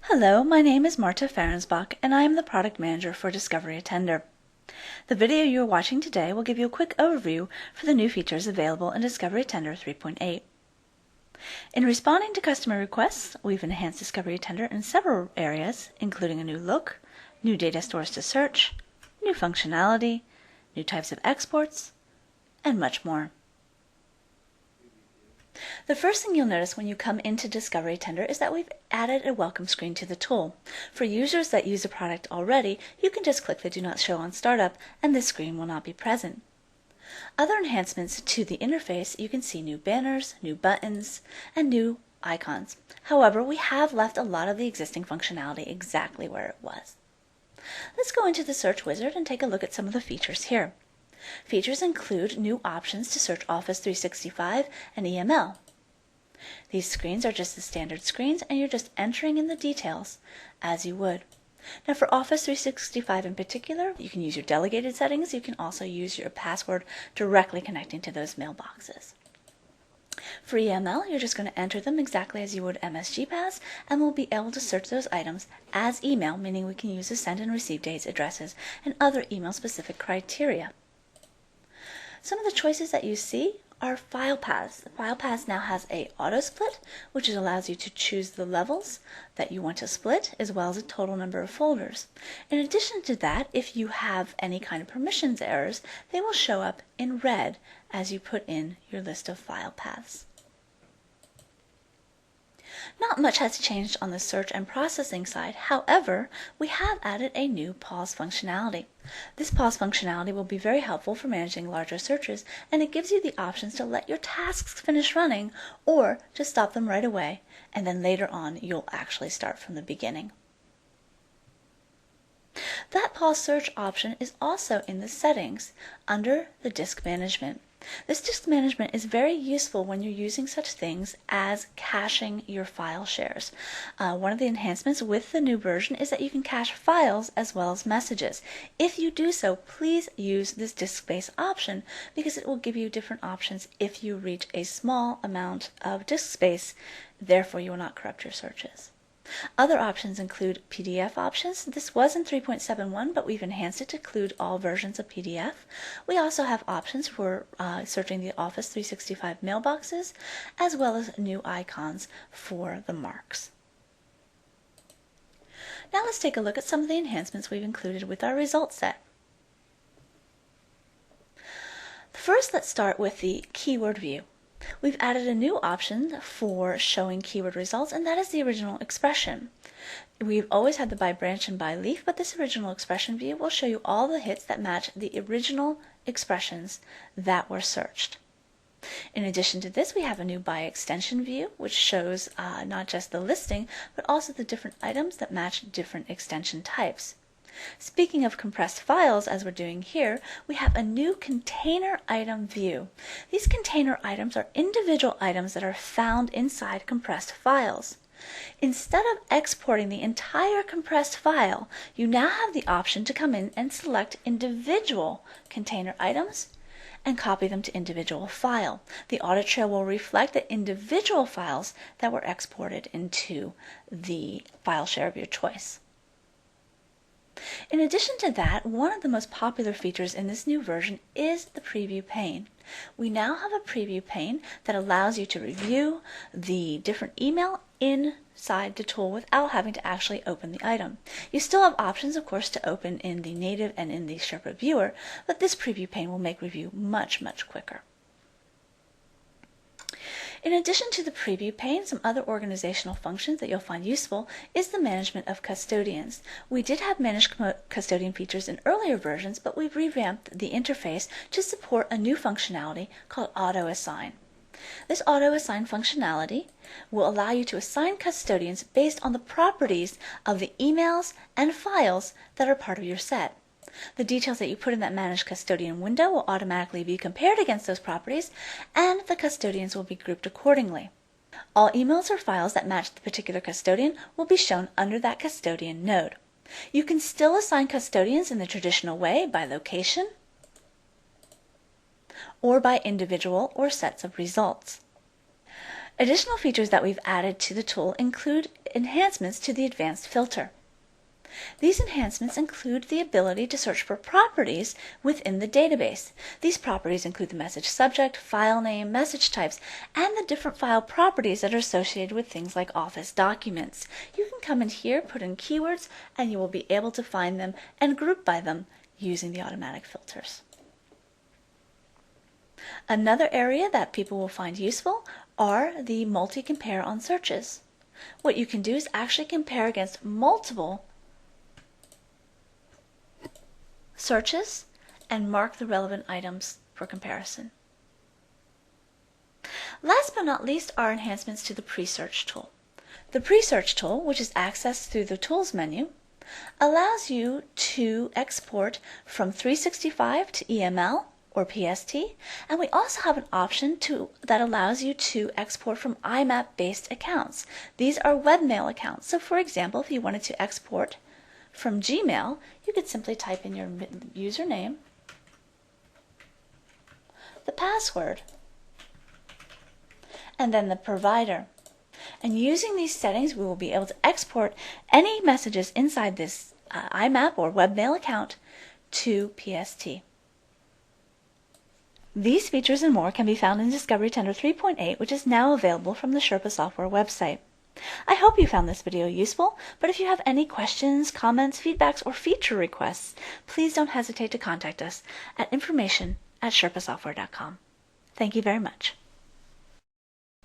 Hello, my name is Marta Farensbach, and I am the Product Manager for Discovery Attender. The video you are watching today will give you a quick overview for the new features available in Discovery Attender 3.8. In responding to customer requests, we've enhanced Discovery Attender in several areas, including a new look, new data stores to search, new functionality, new types of exports, and much more. The first thing you'll notice when you come into Discovery Attender is that we've added a welcome screen to the tool. For users that use the product already, you can just click the Do Not Show on Startup and this screen will not be present. Other enhancements to the interface, you can see new banners, new buttons, and new icons. However, we have left a lot of the existing functionality exactly where it was. Let's go into the search wizard and take a look at some of the features here. Features include new options to search Office 365 and EML. These screens are just the standard screens and you're just entering in the details as you would. Now for Office 365 in particular, you can use your delegated settings. You can also use your password directly connecting to those mailboxes. For EML, you're just going to enter them exactly as you would MSGPass, and we'll be able to search those items as email, meaning we can use the send and receive dates, addresses, and other email-specific criteria. Some of the choices that you see are file paths. File paths now has a auto split, which allows you to choose the levels that you want to split, as well as a total number of folders. In addition to that, if you have any kind of permissions errors, they will show up in red as you put in your list of file paths. Not much has changed on the search and processing side. However, we have added a new pause functionality. This pause functionality will be very helpful for managing larger searches, and it gives you the options to let your tasks finish running or to stop them right away, and then later on you'll actually start from the beginning. That pause search option is also in the settings under the disk management. This disk management is very useful when you're using such things as caching your file shares. One of the enhancements with the new version is that you can cache files as well as messages. If you do so, please use this disk space option because it will give you different options if you reach a small amount of disk space. Therefore, you will not corrupt your searches. Other options include PDF options. This was in 3.71, but we've enhanced it to include all versions of PDF. We also have options for searching the Office 365 mailboxes, as well as new icons for the marks. Now let's take a look at some of the enhancements we've included with our results set. First, let's start with the keyword view. We've added a new option for showing keyword results, and that is the original expression. We've always had the by branch and by leaf, but this original expression view will show you all the hits that match the original expressions that were searched. In addition to this, we have a new by extension view, which shows not just the listing, but also the different items that match different extension types. Speaking of compressed files, as we're doing here, we have a new container item view. These container items are individual items that are found inside compressed files. Instead of exporting the entire compressed file, you now have the option to come in and select individual container items and copy them to individual file. The audit trail will reflect the individual files that were exported into the file share of your choice. In addition to that, one of the most popular features in this new version is the preview pane. We now have a preview pane that allows you to review the different email inside the tool without having to actually open the item. You still have options, of course, to open in the native and in the Sherpa viewer, but this preview pane will make review much quicker. In addition to the preview pane, some other organizational functions that you'll find useful is the management of custodians. We did have managed custodian features in earlier versions, but we've revamped the interface to support a new functionality called Auto Assign. This Auto Assign functionality will allow you to assign custodians based on the properties of the emails and files that are part of your set. The details that you put in that Manage Custodian window will automatically be compared against those properties, and the custodians will be grouped accordingly. All emails or files that match the particular custodian will be shown under that custodian node. You can still assign custodians in the traditional way by location or by individual or sets of results. Additional features that we've added to the tool include enhancements to the advanced filter. These enhancements include the ability to search for properties within the database. These properties include the message subject, file name, message types, and the different file properties that are associated with things like Office documents. You can come in here, put in keywords, and you will be able to find them and group by them using the automatic filters. Another area that people will find useful are the multi-compare on searches. What you can do is actually compare against multiple searches and mark the relevant items for comparison. Last but not least are enhancements to the pre-search tool. The pre-search tool, which is accessed through the Tools menu, allows you to export from 365 to EML or PST, and we also have an option that allows you to export from IMAP-based accounts. These are webmail accounts. So for example, if you wanted to export from Gmail, you could simply type in your username, the password, and then the provider. And using these settings, we will be able to export any messages inside this IMAP or webmail account to PST. These features and more can be found in Discovery Tender 3.8, which is now available from the Sherpa Software website. I hope you found this video useful, but if you have any questions, comments, feedbacks, or feature requests, please don't hesitate to contact us at information@sherpasoftware.com. Thank you very much.